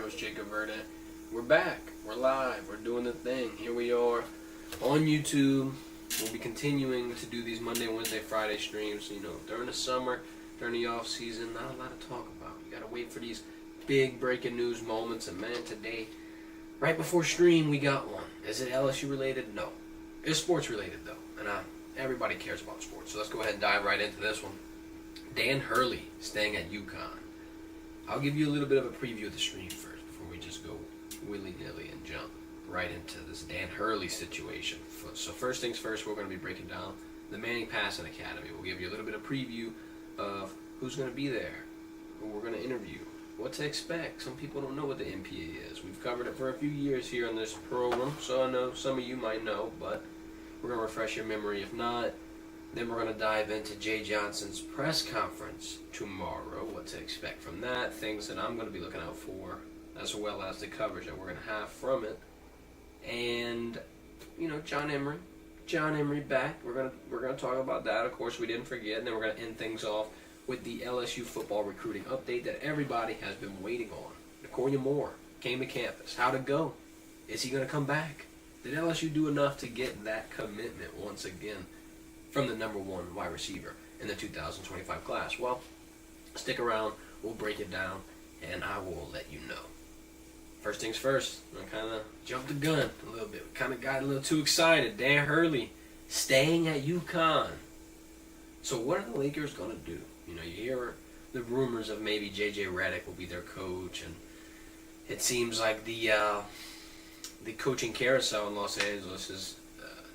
host Jacob Verdin. We're back. We're live. We're doing the thing. Here we are on YouTube. We'll be continuing to do these Monday, Wednesday, Friday streams. You know, during the summer, during the off season, not a lot to talk about. You gotta wait for these big breaking news moments. And man, today, right before stream, we got one. Is it LSU related? No. It's sports related though, and everybody cares about sports. So let's go ahead and dive right into this one. Dan Hurley staying at UConn. I'll give you a little bit of a preview of the stream first before we just go willy-nilly and jump right into this Dan Hurley situation. So first things first, we're going to be breaking down the Manning Passing Academy. We'll give you a little bit of preview of who's going to be there, who we're going to interview, what to expect. Some people don't know what the MPA is. We've covered it for a few years here on this program, so I know some of you might know, but we're going to refresh your memory. If not, then we're going to dive into Jay Johnson's press conference tomorrow, what to expect from that, things that I'm going to be looking out for, as well as the coverage that we're going to have from it. And, you know, John Emery back. We're going to talk about that. Of course, we didn't forget. And then we're going to end things off with the LSU football recruiting update that everybody has been waiting on. Nakoria Moore came to campus. How'd it go? Is he going to come back? Did LSU do enough to get that commitment once again from the number one wide receiver in the 2025 class? Well, stick around. We'll break it down, and I will let you know. First things first, I kind of jumped the gun a little bit. Kind of got a little too excited. Dan Hurley staying at UConn. So what are the Lakers going to do? You know, you hear the rumors of maybe J.J. Redick will be their coach, and it seems like the coaching carousel in Los Angeles is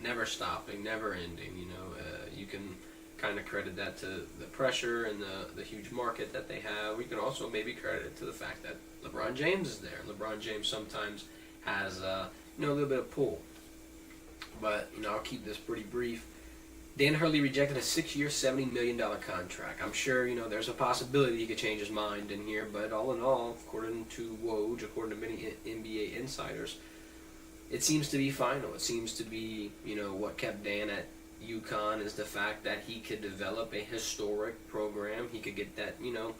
never stopping, never ending. You know, you can kind of credit that to the pressure and the huge market that they have. We can also maybe credit it to the fact that LeBron James is there. LeBron James sometimes has a little bit of pull. But, you know, I'll keep this pretty brief. Dan Hurley rejected a 6-year, $70 million contract. I'm sure, you know, there's a possibility he could change his mind in here, but all in all, according to Woj, according to many NBA insiders, it seems to be final. It seems to be, you know, what kept Dan at UConn is the fact that he could develop a historic program. He could get that, you know,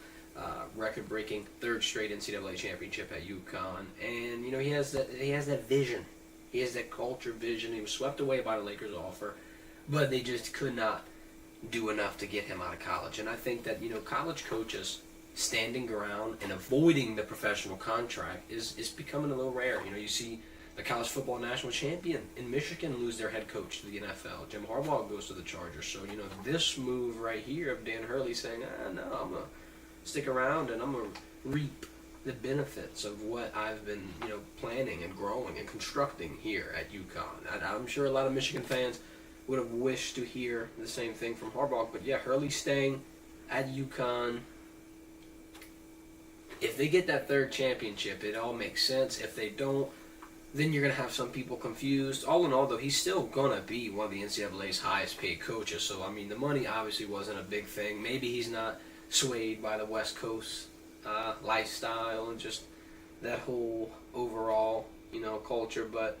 record-breaking third straight NCAA championship at UConn, and you know he has that vision. He has that culture vision. He was swept away by the Lakers' offer, but they just could not do enough to get him out of college. And I think that, you know, college coaches standing ground and avoiding the professional contract is becoming a little rare. You know, you see the college football national champion in Michigan lose their head coach to the NFL. Jim Harbaugh goes to the Chargers. So, you know, this move right here of Dan Hurley saying, no, I'm going to stick around and I'm going to reap the benefits of what I've been, you know, planning and growing and constructing here at UConn. I'm sure a lot of Michigan fans would have wished to hear the same thing from Harbaugh. But, yeah, Hurley staying at UConn. If they get that third championship, it all makes sense. If they don't, then you're going to have some people confused. All in all, though, he's still going to be one of the NCAA's highest paid coaches. So, I mean, the money obviously wasn't a big thing. Maybe he's not swayed by the West Coast lifestyle and just that whole overall, you know, culture. But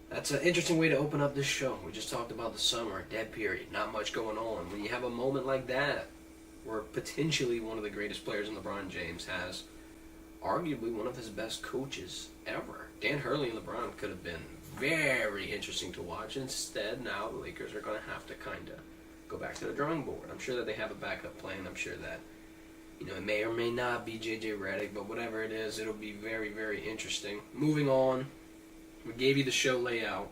that's an interesting way to open up this show. We just talked about the summer, dead period, not much going on. When you have a moment like that, where potentially one of the greatest players in LeBron James has arguably one of his best coaches ever. Dan Hurley and LeBron could have been very interesting to watch. Instead, now the Lakers are going to have to kind of go back to the drawing board. I'm sure that they have a backup plan. I'm sure that, you know, it may or may not be J.J. Redick, but whatever it is, it'll be very, very interesting. Moving on, we gave you the show layout.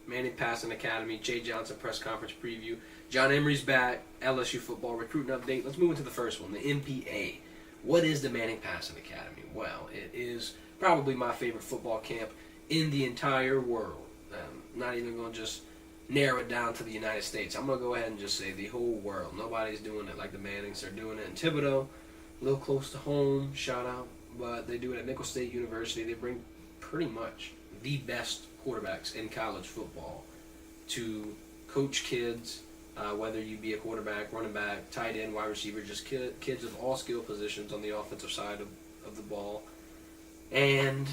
Manning Passing Academy, Jay Johnson press conference preview. John Emery's back, LSU football recruiting update. Let's move into the first one, the MPA. What is the Manning Passing Academy? Well, it is probably my favorite football camp in the entire world. Not even going to just narrow it down to the United States. I'm going to go ahead and just say the whole world. Nobody's doing it like the Mannings are doing it in Thibodeau. A little close to home, shout out. But they do it at Nicholls State University. They bring pretty much the best quarterbacks in college football to coach kids, whether you be a quarterback, running back, tight end, wide receiver, just kids of all skill positions on the offensive side of the ball. And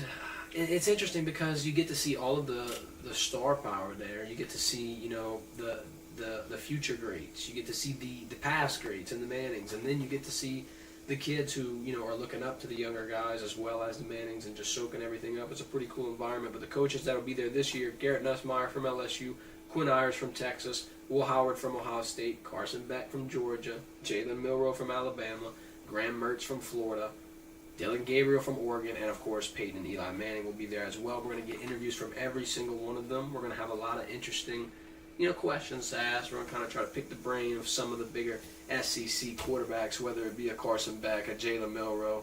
it's interesting because you get to see all of the star power there. You get to see, you know, the future greats. You get to see the past greats and the Mannings, and then you get to see the kids who, are looking up to the younger guys as well as the Mannings and just soaking everything up. It's a pretty cool environment. But the coaches that will be there this year, Garrett Nussmeier from LSU, Quinn Ewers from Texas, Will Howard from Ohio State, Carson Beck from Georgia, Jalen Milroe from Alabama, Graham Mertz from Florida, Dylan Gabriel from Oregon, and of course Peyton and Eli Manning will be there as well. We're going to get interviews from every single one of them. We're going to have a lot of interesting questions to ask. We're going to kind of try to pick the brain of some of the bigger SEC quarterbacks, whether it be a Carson Beck, a Jalen Milroe,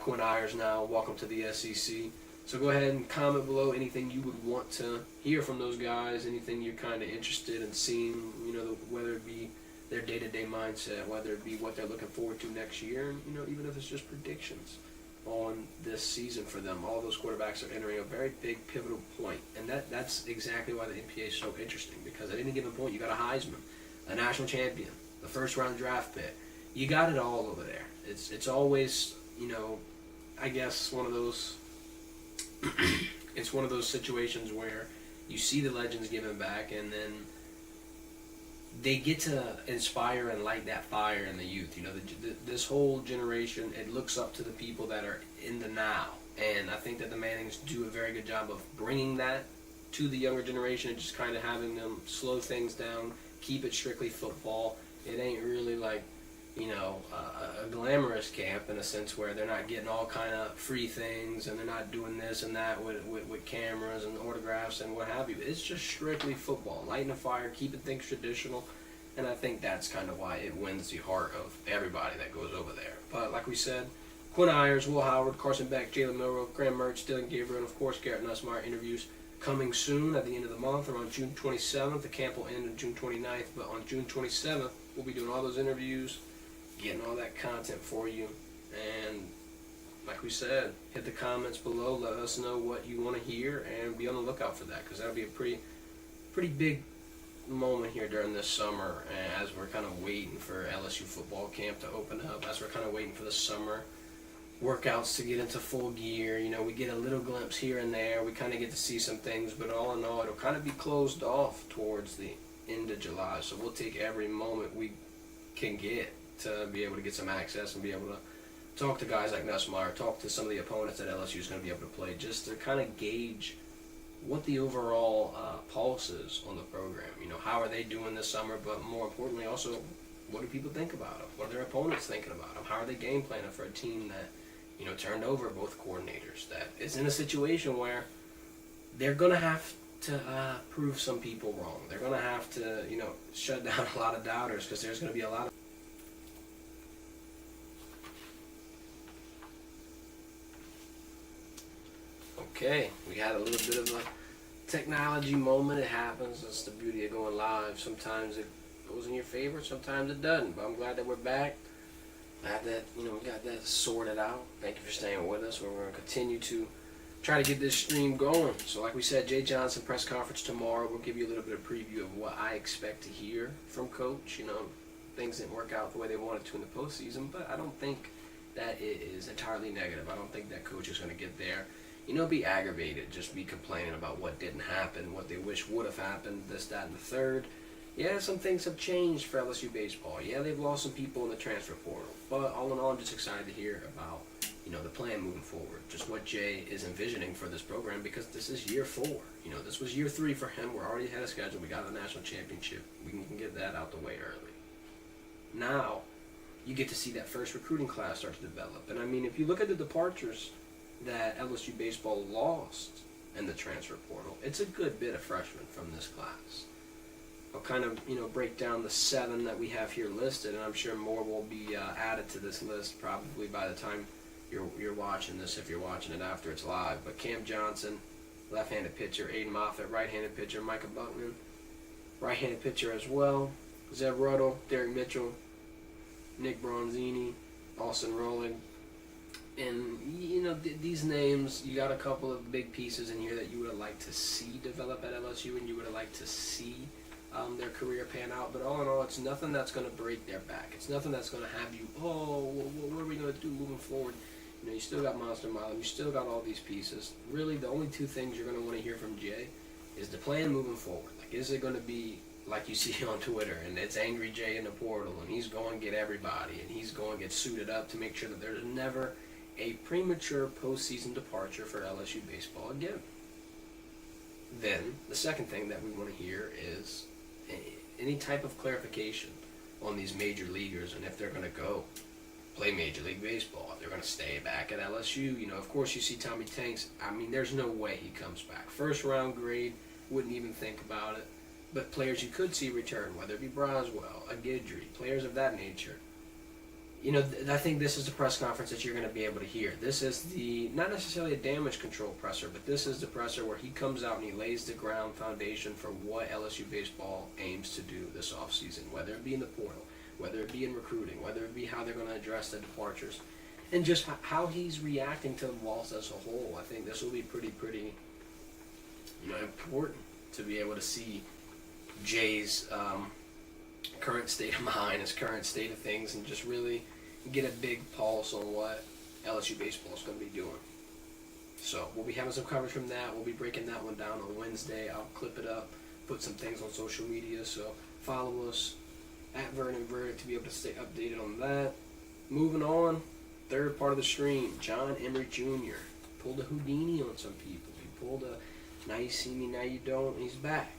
Quinn Ewers now. Welcome to the SEC. So go ahead and comment below anything you would want to hear from those guys, anything you're kind of interested in seeing, whether it be their day-to-day mindset, whether it be what they're looking forward to next year, and, even if it's just predictions on this season for them. All those quarterbacks are entering a very big pivotal point, and that's exactly why the NPA is so interesting, because at any given point you got a Heisman, a national champion, the first-round draft pick. You got it all over there. It's always, I guess one of those it's one of those situations where you see the legends giving back, and then they get to inspire and light that fire in the youth. This whole generation, it looks up to the people that are in the now. And I think that the Mannings do a very good job of bringing that to the younger generation and just kind of having them slow things down, keep it strictly football. It ain't really like, a glamorous camp in a sense where they're not getting all kind of free things and they're not doing this and that with cameras and autographs and what have you. It's just strictly football, lighting a fire, keeping things traditional, and I think that's kind of why it wins the heart of everybody that goes over there. But like we said, Quinn Ewers, Will Howard, Carson Beck, Jalen Milroe, Graham Mertz, Dylan Gabriel, and of course Garrett Nussmeier interviews coming soon at the end of the month or on June 27th. The camp will end on June 29th, but on June 27th we'll be doing all those interviews, getting all that content for you. And like we said, hit the comments below, let us know what you want to hear, and be on the lookout for that, because that'll be a pretty big moment here during this summer as we're kind of waiting for LSU football camp to open up, as we're kind of waiting for the summer workouts to get into full gear. We get a little glimpse here and there, we kind of get to see some things, but all in all it'll kind of be closed off towards the end of July. So we'll take every moment we can get to be able to get some access and be able to talk to guys like Nussmeier, talk to some of the opponents that LSU is going to be able to play, just to kind of gauge what the overall pulse is on the program. How are they doing this summer, but more importantly also, what do people think about them? What are their opponents thinking about them? How are they game planning for a team that, turned over both coordinators, that is in a situation where they're going to have to prove some people wrong. They're going to have to, shut down a lot of doubters, because there's going to be a lot of Okay, we had a little bit of a technology moment. It happens. That's the beauty of going live. Sometimes it goes in your favor, sometimes it doesn't. But I'm glad that we're back. Glad that, we got that sorted out. Thank you for staying with us. We're going to continue to try to get this stream going. So like we said, Jay Johnson press conference tomorrow. We'll give you a little bit of preview of what I expect to hear from Coach. Things didn't work out the way they wanted to in the postseason, but I don't think that it is entirely negative. I don't think that Coach is going to get there, be aggravated, just be complaining about what didn't happen, what they wish would have happened, this, that, and the third. Yeah, some things have changed for LSU baseball. Yeah, they've lost some people in the transfer portal. But all in all, I'm just excited to hear about, the plan moving forward. Just what Jay is envisioning for this program, because this is year 4. This was year 3 for him. We're already ahead of schedule. We got a national championship. We can get that out the way early. Now, you get to see that first recruiting class start to develop. And I mean, if you look at the departures that LSU baseball lost in the transfer portal, it's a good bit of freshmen from this class. I'll kind of, break down the 7 that we have here listed, and I'm sure more will be added to this list probably by the time you're watching this, if you're watching it after it's live. But Cam Johnson, left-handed pitcher; Aiden Moffitt, right-handed pitcher; Micah Buckman, right-handed pitcher as well; Zeb Ruddle, Derek Mitchell, Nick Bronzini, Austin Rowling. And, these names, you got a couple of big pieces in here that you would have liked to see develop at LSU, and you would have liked to see their career pan out. But all in all, it's nothing that's going to break their back. It's nothing that's going to have you, what are we going to do moving forward? You still got Monster Milam. You still got all these pieces. Really, the only 2 things you're going to want to hear from Jay is the plan moving forward. Like, is it going to be like you see on Twitter, and it's Angry Jay in the portal, and he's going to get everybody, and he's going to get suited up to make sure that there's never a premature postseason departure for LSU baseball again. Then, the second thing that we want to hear is any type of clarification on these major leaguers and if they're going to go play Major League Baseball, if they're going to stay back at LSU. You know, of course, you see Tommy Tanks. I mean, there's no way he comes back. First round grade, wouldn't even think about it. But players you could see return, whether it be Broswell, a Guidry, players of that nature. You know, I think this is the press conference that you're going to be able to hear. This is the, not necessarily a damage control presser, but this is the presser where he comes out and he lays the ground foundation for what LSU baseball aims to do this offseason, whether it be in the portal, whether it be in recruiting, whether it be how they're going to address the departures, and just how he's reacting to the Walls as a whole. I think this will be pretty, important to be able to see Jay's current state of mind, his current state of things, and just really get a big pulse on what LSU baseball is going to be doing. So we'll be having some coverage from that. We'll be breaking that one down on Wednesday. I'll clip it up, put some things on social media, so follow us at Verdin to be able to stay updated on that. Moving on, third part of the stream, John Emery Jr. pulled a Houdini on some people. He pulled a now you see me, now you don't. He's back.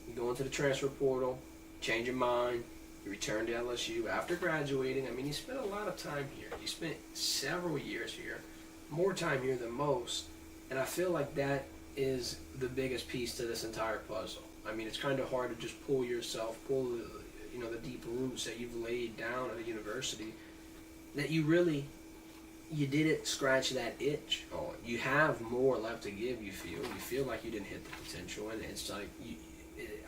You go into the transfer portal, change your mind. He returned to LSU after graduating. I mean, he spent a lot of time here. He spent several years here, more time here than most. And I feel like that is the biggest piece to this entire puzzle. I mean, it's kind of hard to just pull the deep roots that you've laid down at a university that you didn't scratch that itch on. You have more left to give, you feel like you didn't hit the potential, and it's like,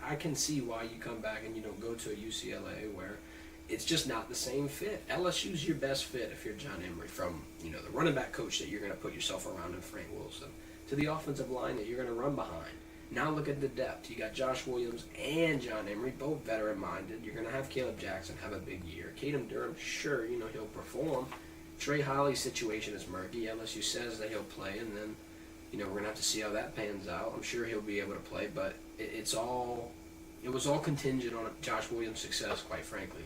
I can see why you come back and you don't go to a UCLA where it's just not the same fit. LSU's your best fit if you're John Emery, from the running back coach that you're going to put yourself around in Frank Wilson to the offensive line that you're going to run behind. Now look at the depth. You got Josh Williams and John Emery, both veteran-minded. You're going to have Caleb Jackson have a big year. Caden Durham, sure, he'll perform. Trey Holly's situation is murky. LSU says that he'll play, and then, we're going to have to see how that pans out. I'm sure he'll be able to play, but it was all contingent on Josh Williams' success, quite frankly,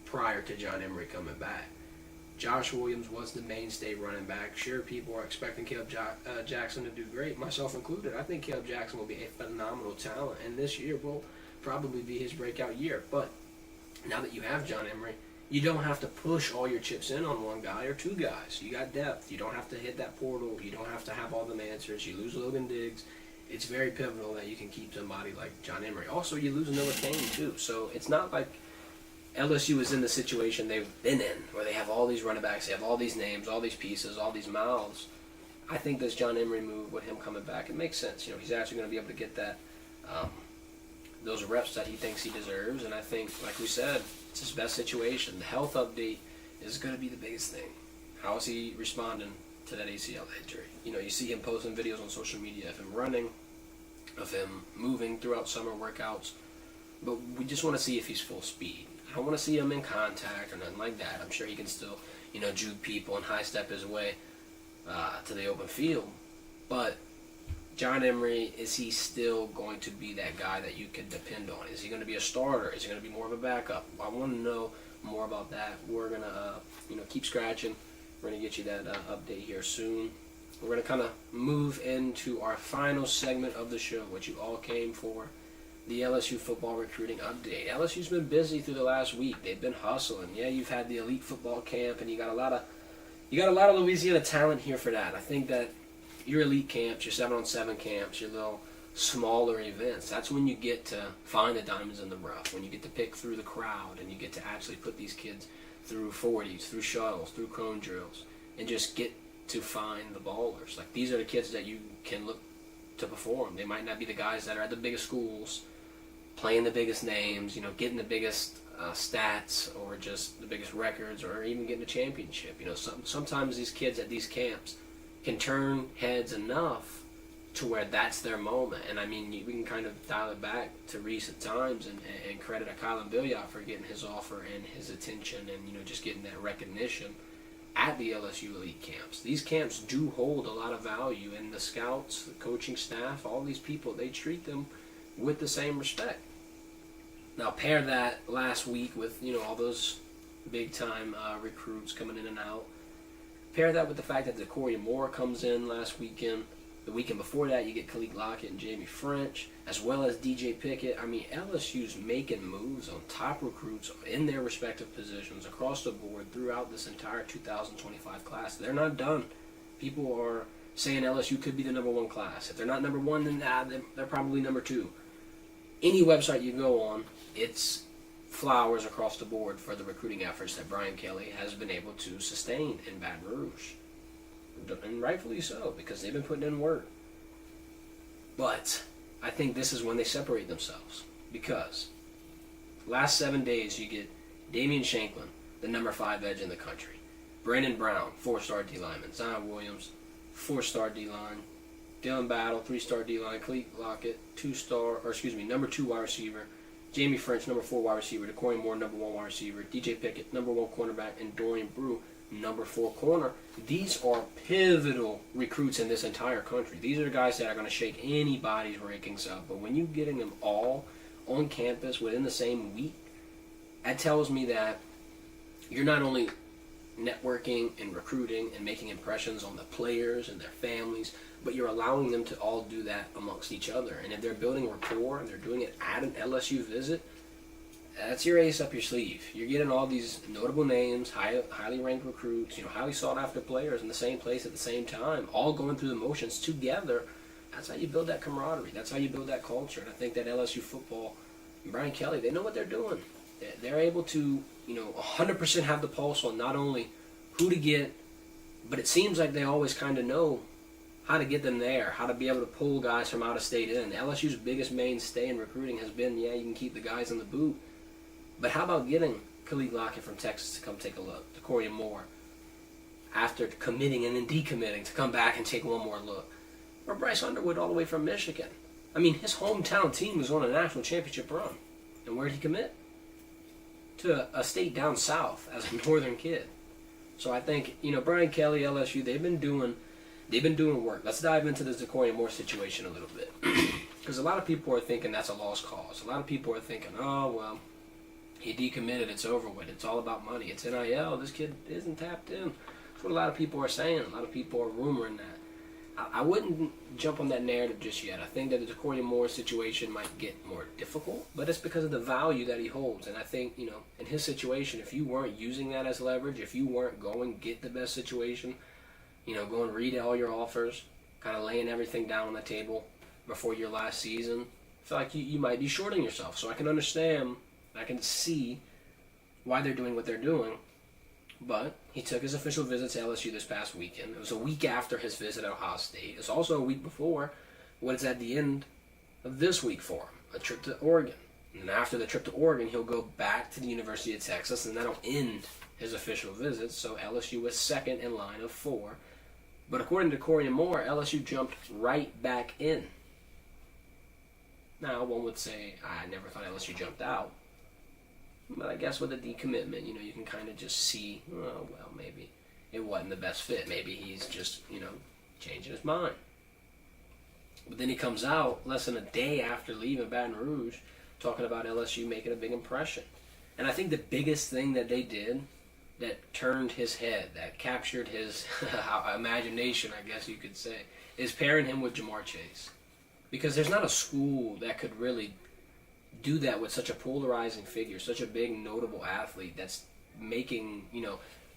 prior to John Emery coming back. Josh Williams was the mainstay running back. Sure, people are expecting Caleb Jackson to do great, myself included. I think Caleb Jackson will be a phenomenal talent, and this year will probably be his breakout year. But now that you have John Emery, you don't have to push all your chips in on one guy or two guys. You got depth. You don't have to hit that portal. You don't have to have all the answers. You lose Logan Diggs. It's very pivotal that you can keep somebody like John Emery. Also, you lose Noah Cain, too. So it's not like LSU is in the situation they've been in, where they have all these running backs, they have all these names, all these pieces, all these mouths. I think this John Emery move with him coming back, it makes sense. He's actually going to be able to get that those reps that he thinks he deserves, and I think, like we said, it's his best situation. The health update is going to be the biggest thing. How is he responding to that ACL injury? You see him posting videos on social media of him running, of him moving throughout summer workouts, but we just want to see if he's full speed. I don't want to see him in contact or nothing like that. I'm sure he can still, juke people and high step his way to the open field. But John Emery, is he still going to be that guy that you can depend on? Is he going to be a starter? Is he going to be more of a backup? I want to know more about that. We're going to, keep scratching. We're going to get you that update here soon. We're going to kind of move into our final segment of the show, what you all came for. The LSU football recruiting update. LSU's been busy through the last week. They've been hustling. Yeah, you've had the elite football camp, and you got a lot of Louisiana talent here for that. I think that your elite camps, your 7-on-7 camps, your little smaller events, that's when you get to find the diamonds in the rough, when you get to pick through the crowd, and you get to actually put these kids through 40s, through shuttles, through cone drills, and just get to find the ballers. Like, these are the kids that you can look to perform. They might not be the guys that are at the biggest schools, playing the biggest names, getting the biggest stats, or just the biggest records, or even getting a championship. Sometimes these kids at these camps can turn heads enough to where that's their moment. And I mean, we can kind of dial it back to recent times and credit a Kylan Billiot for getting his offer and his attention, and just getting that recognition at the LSU elite camps. These camps do hold a lot of value, and the scouts, the coaching staff, all these people, they treat them with the same respect. Now pair that last week with, all those big-time recruits coming in and out. Pair that with the fact that Decoria Moore comes in last weekend. The weekend before that, you get Khalid Lockett and Jamie French, as well as DJ Pickett. I mean, LSU's making moves on top recruits in their respective positions across the board throughout this entire 2025 class. They're not done. People are saying LSU could be the number one class. If they're not number one, then they're probably number two. Any website you go on, it's flowers across the board for the recruiting efforts that Brian Kelly has been able to sustain in Baton Rouge. And rightfully so, because they've been putting in work. But I think this is when they separate themselves. Because last 7 days you get Damian Shanklin, the number 5 edge in the country. Brandon Brown, 4-star D-lineman. Zion Williams, 4-star D-line. Dylan Battle, 3-star D-line. Khalid Lockett, number 2 wide receiver. Jamie French, number 4 wide receiver. Decoria Moore, number 1 wide receiver. DJ Pickett, number 1 cornerback. And Dorian Brew, number 4 corner. These are pivotal recruits in this entire country. These are guys that are going to shake anybody's rankings up. But when you're getting them all on campus within the same week, that tells me that you're not only networking and recruiting and making impressions on the players and their families, but you're allowing them to all do that amongst each other. And if they're building rapport and they're doing it at an LSU visit, that's your ace up your sleeve. You're getting all these notable names, highly ranked recruits, highly sought after players in the same place at the same time, all going through the motions together. That's how you build that camaraderie. That's how you build that culture. And I think that LSU football, and Brian Kelly, they know what they're doing. They're able to, 100% have the pulse on not only who to get, but it seems like they always kind of know how to get them there, how to be able to pull guys from out of state in. LSU's biggest mainstay in recruiting has been, you can keep the guys in the boot. But how about getting Khalid Lockett from Texas to come take a look, Decoria Moore, after committing and then decommitting to come back and take one more look? Or Bryce Underwood all the way from Michigan. I mean, his hometown team was on a national championship run. And where'd he commit? To a state down south as a northern kid. So I think, Brian Kelly, LSU, they've been doing work. Let's dive into this Decoria Moore situation a little bit. Because a lot of people are thinking that's a lost cause. A lot of people are thinking, oh, well, he decommitted, it's over with. It's all about money. It's NIL. This kid isn't tapped in. That's what a lot of people are saying. A lot of people are rumoring that. I wouldn't jump on that narrative just yet. I think that the Decoria Moore situation might get more difficult, but it's because of the value that he holds. And I think, in his situation, if you weren't using that as leverage, if you weren't going get the best situation, go and read all your offers, kind of laying everything down on the table before your last season, I feel like you might be shorting yourself. So I can understand, I can see why they're doing what they're doing. But he took his official visit to LSU this past weekend. It was a week after his visit at Ohio State. It was also a week before what is at the end of this week for him, a trip to Oregon. And after the trip to Oregon, he'll go back to the University of Texas, and that'll end his official visit. So LSU was second in line of 4. But according to Decoria Moore, LSU jumped right back in. Now, one would say, I never thought LSU jumped out. But I guess with a decommitment, you can kind of just see, oh, well, maybe it wasn't the best fit. Maybe he's just, changing his mind. But then he comes out less than a day after leaving Baton Rouge talking about LSU making a big impression. And I think the biggest thing that they did that turned his head, that captured his imagination, I guess you could say, is pairing him with Ja'Marr Chase. Because there's not a school that could really do that with such a polarizing figure, such a big notable athlete that's making,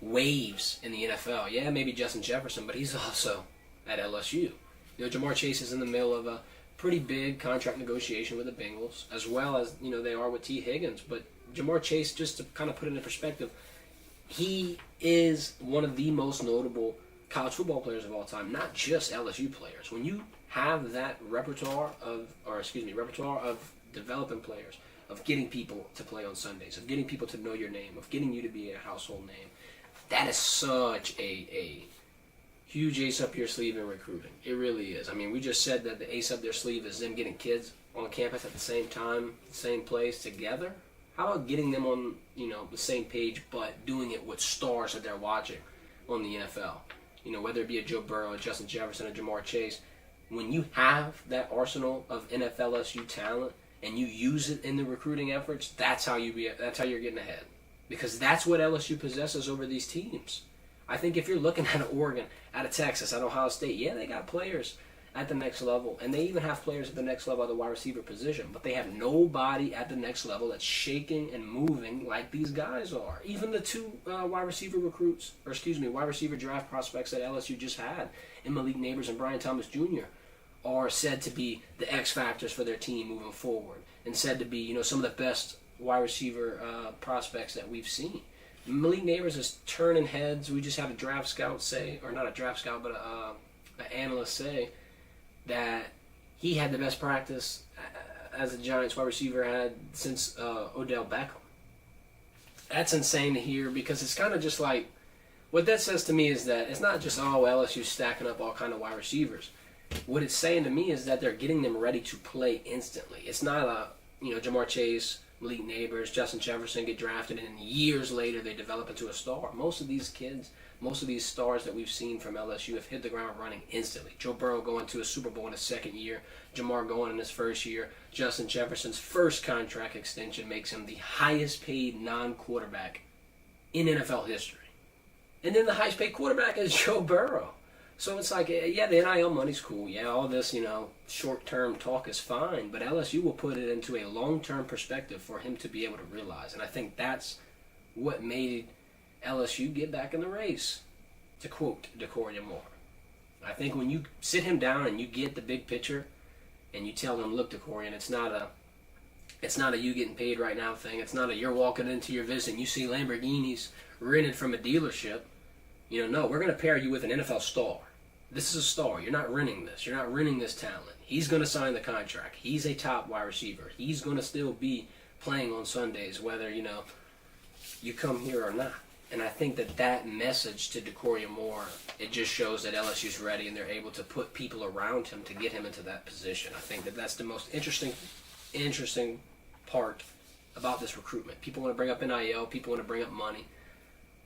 waves in the NFL. Yeah, maybe Justin Jefferson, but he's also at LSU. Ja'Marr Chase is in the middle of a pretty big contract negotiation with the Bengals, as well as, they are with T. Higgins. But Ja'Marr Chase, just to kind of put it in perspective, he is one of the most notable college football players of all time, not just LSU players. When you have that repertoire of developing players, of getting people to play on Sundays, of getting people to know your name, of getting you to be a household name, that is such a huge ace up your sleeve in recruiting. It really is. I mean, we just said that the ace up their sleeve is them getting kids on campus at the same time, same place, together. How about getting them on, the same page, but doing it with stars that they're watching on the NFL? Whether it be a Joe Burrow, a Justin Jefferson, a Ja'Marr Chase. When you have that arsenal of NFLSU talent, and you use it in the recruiting efforts, that's how you're getting ahead. Because that's what LSU possesses over these teams. I think if you're looking at Oregon, out of Texas, at Ohio State, yeah, they got players at the next level, and they even have players at the next level at the wide receiver position, but they have nobody at the next level that's shaking and moving like these guys are. Even the two wide receiver draft prospects that LSU just had, in Malik Neighbors and Brian Thomas Jr., are said to be the X factors for their team moving forward, and said to be, some of the best wide receiver prospects that we've seen. Malik Neighbors is turning heads. We just had a draft scout say, or not a draft scout, but an analyst say that he had the best practice as a Giants wide receiver had since Odell Beckham. That's insane to hear, because it's kind of just like, what that says to me is that it's not just, LSU stacking up all kind of wide receivers. What it's saying to me is that they're getting them ready to play instantly. It's not Jamar Chase, Malik Neighbors, Justin Jefferson get drafted, and years later they develop into a star. Most of these kids, most of these stars that we've seen from LSU have hit the ground running instantly. Joe Burrow going to a Super Bowl in his second year, Jamar going in his first year, Justin Jefferson's first contract extension makes him the highest paid non-quarterback in NFL history. And then the highest paid quarterback is Joe Burrow. So it's like, yeah, the NIL money's cool. Yeah, all this, short-term talk is fine. But LSU will put it into a long-term perspective for him to be able to realize. And I think that's what made LSU get back in the race, to quote DeCoria Moore. I think when you sit him down and you get the big picture and you tell him, look, DeCorian, it's not a you getting paid right now thing. It's not a you're walking into your visit and you see Lamborghinis rented from a dealership. No, we're going to pair you with an NFL star. This is a star. You're not renting this. You're not renting this talent. He's going to sign the contract. He's a top wide receiver. He's going to still be playing on Sundays, whether, you come here or not. And I think that message to DeCoria Moore, it just shows that LSU's ready and they're able to put people around him to get him into that position. I think that's the most interesting part about this recruitment. People want to bring up NIL. People want to bring up money.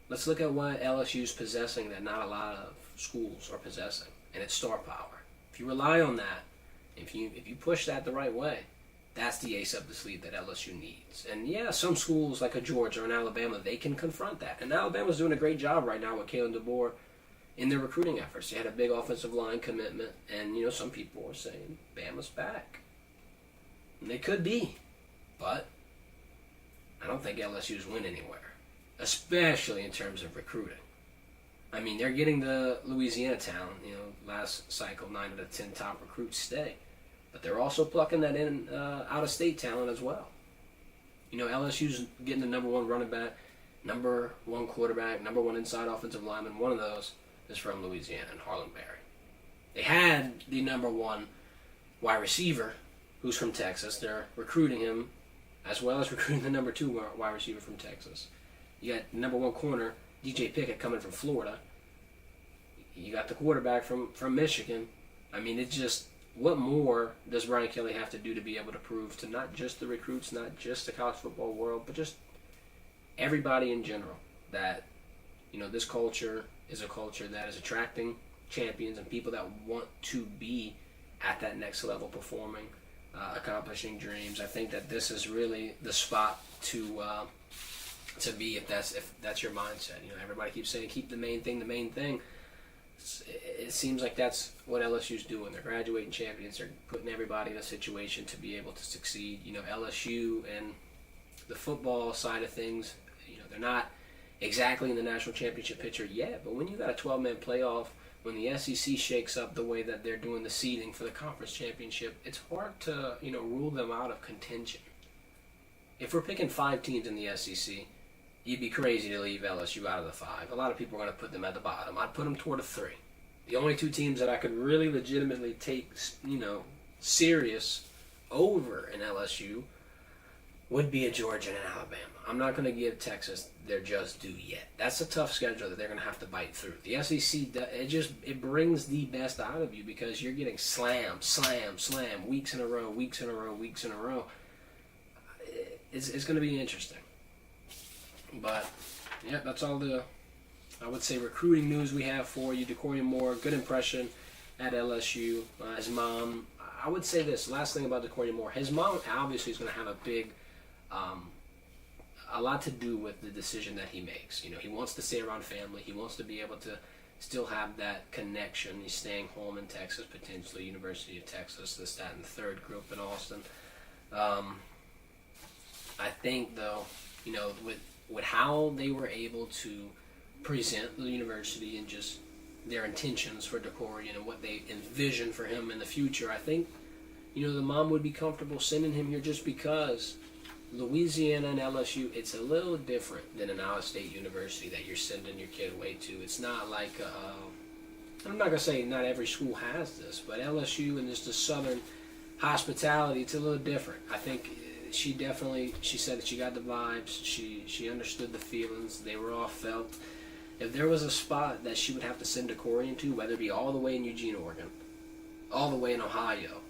Let's look at what LSU's possessing that not a lot of schools are possessing, and it's star power. If you rely on that, if you push that the right way, that's the ace up the sleeve that LSU needs. And yeah, some schools like a Georgia or an Alabama, they can confront that. And Alabama's doing a great job right now with Kalen DeBoer in their recruiting efforts. They had a big offensive line commitment, and some people are saying Bama's back. And they could be, but I don't think LSU's win anywhere, especially in terms of recruiting. I mean, they're getting the Louisiana talent. Last cycle, 9 out of 10 top recruits stay. But they're also plucking that in out-of-state talent as well. LSU's getting the number one running back, number one quarterback, number one inside offensive lineman. One of those is from Louisiana, and Harlan Berry. They had the number one wide receiver, who's from Texas. They're recruiting him, as well as recruiting the number two wide receiver from Texas. You got number one corner, DJ Pickett, coming from Florida. You got the quarterback from Michigan. I mean, it's just, what more does Brian Kelly have to do to be able to prove to not just the recruits, not just the college football world, but just everybody in general that, this culture is a culture that is attracting champions and people that want to be at that next level performing, accomplishing dreams. I think that this is really the spot to be if that's your mindset. Everybody keeps saying keep the main thing. It seems like that's what LSU's doing. They're graduating champions. They're putting everybody in a situation to be able to succeed. LSU and the football side of things, they're not exactly in the national championship picture yet, but when you got a 12-man playoff, when the SEC shakes up the way that they're doing the seeding for the conference championship, it's hard to, rule them out of contention. If we're picking 5 teams in the SEC, you'd be crazy to leave LSU out of the 5. A lot of people are going to put them at the bottom. I'd put them toward a 3. The only 2 teams that I could really legitimately take, serious over in LSU would be a Georgia and an Alabama. I'm not going to give Texas their just due yet. That's a tough schedule that they're going to have to bite through. The SEC, it brings the best out of you because you're getting slam, weeks in a row. It's going to be interesting. But, yeah, that's all the, I would say, recruiting news we have for you. DeCoria Moore, good impression at LSU. His mom, I would say this last thing about DeCordia Moore. His mom obviously is going to have a lot to do with the decision that he makes. You know, he wants to stay around family. He wants to be able to still have that connection. He's staying home in Texas, potentially University of Texas, this, that, and the third group in Austin. I think, though, you know, with how they were able to present the university and just their intentions for DeCordia and what they envision for him in the future, I think, you know, the mom would be comfortable sending him here just because Louisiana and LSU, it's a little different than an out-of-state university that you're sending your kid away to. It's not like, I'm not going to say not every school has this, but LSU and just the southern hospitality, it's a little different. I think she said that she got the vibes, she understood the feelings, they were all felt. If there was a spot that she would have to send DeCordia to, whether it be all the way in Eugene, Oregon, all the way in Ohio,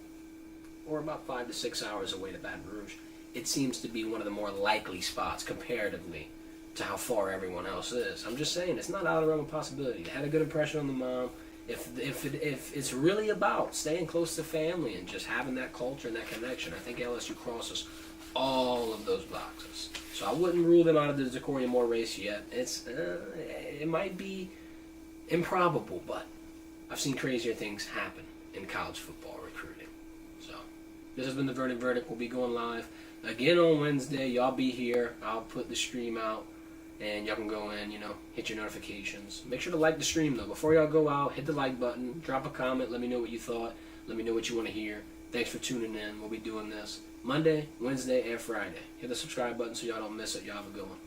or about 5 to 6 hours away to Baton Rouge, it seems to be one of the more likely spots comparatively to how far everyone else is. I'm just saying, it's not out of the realm of possibility. It had a good impression on the mom. If it's really about staying close to family and just having that culture and that connection, I think LSU crosses all of those boxes. So I wouldn't rule them out of the DeCordia Moore race yet. It might be improbable, but I've seen crazier things happen in college football recruiting. So this has been the Verdin Verdict. We'll be going live again on Wednesday. Y'all be here. I'll put the stream out, and y'all can go in, you know, hit your notifications. Make sure to like the stream, though. Before y'all go out, hit the like button. Drop a comment. Let me know what you thought. Let me know what you want to hear. Thanks for tuning in. We'll be doing this Monday, Wednesday, and Friday. Hit the subscribe button so y'all don't miss it. Y'all have a good one.